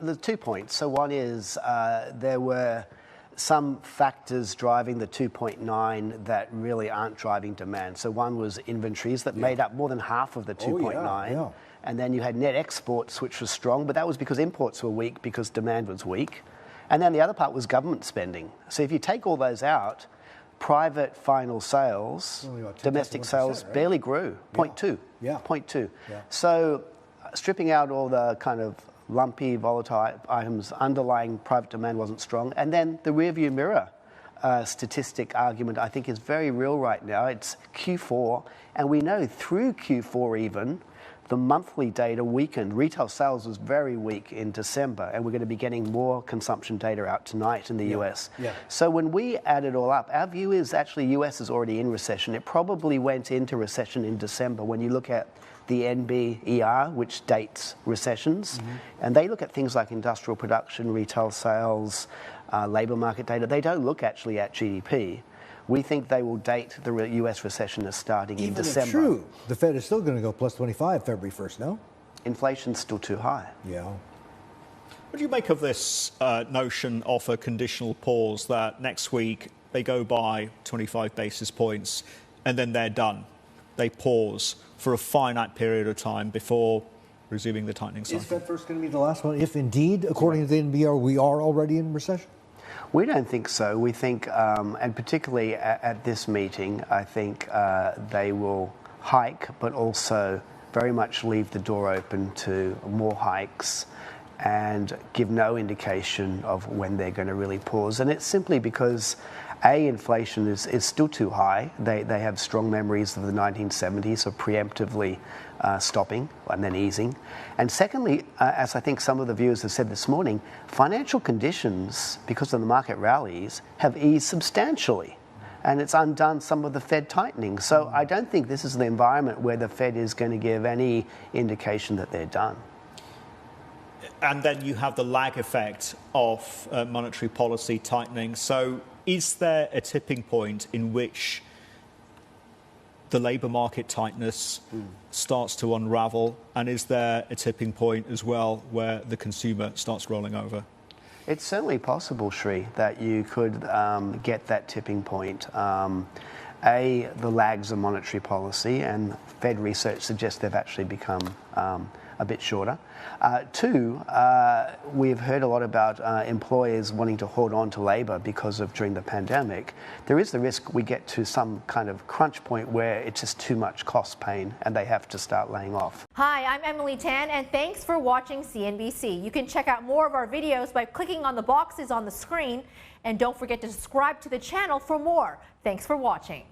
the 2 points. So one is there were some factors driving the 2.9 that really aren't driving demand. So one was inventories that made up more than half of the 2.9. And then you had net exports, which was strong, but that was because imports were weak because demand was weak. And then the other part was government spending. So if you take all those out, private final sales, domestic sales barely grew, 0.2. 0.2. So stripping out all the kind of lumpy, volatile items, underlying private demand wasn't strong. And then the rearview mirror statistic argument, I think, is very real right now. It's Q4, and we know through Q4 even, the monthly data weakened. Retail sales was very weak in December, and we're going to be getting more consumption data out tonight in the US. So when we add it all up, our view is actually US is already in recession. It probably went into recession in December when you look at the NBER, which dates recessions, and they look at things like industrial production, retail sales, labour market data. They don't look actually at GDP. We think they will date the US recession as starting in December. Even if true, the Fed is still going to go plus 25 February 1st, no? Inflation's still too high. What do you make of this notion of a conditional pause that next week they go by 25 basis points and then they're done? They pause for a finite period of time before resuming the tightening cycle. Is Fed first going to be the last one, if indeed, according to the NBR, we are already in recession? We don't think so. We think, and particularly at this meeting, I think they will hike, but also very much leave the door open to more hikes and give no indication of when they're going to really pause. And it's simply because inflation is still too high. They have strong memories of the 1970s of preemptively stopping and then easing. And secondly, as I think some of the viewers have said this morning, financial conditions, because of the market rallies, have eased substantially. And it's undone some of the Fed tightening. So I don't think this is the environment where the Fed is going to give any indication that they're done. And then you have the lag effect of monetary policy tightening. So is there a tipping point in which the labour market tightness starts to unravel? And is there a tipping point as well where the consumer starts rolling over? It's certainly possible, Sri, that you could get that tipping point. The lags of monetary policy, and Fed research suggests they've actually become a bit shorter. Two, we've heard a lot about employers wanting to hold on to labour because of during the pandemic. There is the risk we get to some kind of crunch point where it's just too much cost pain and they have to start laying off. Hi, I'm Emily Tan, and thanks for watching CNBC. You can check out more of our videos by clicking on the boxes on the screen, and don't forget to subscribe to the channel for more. Thanks for watching.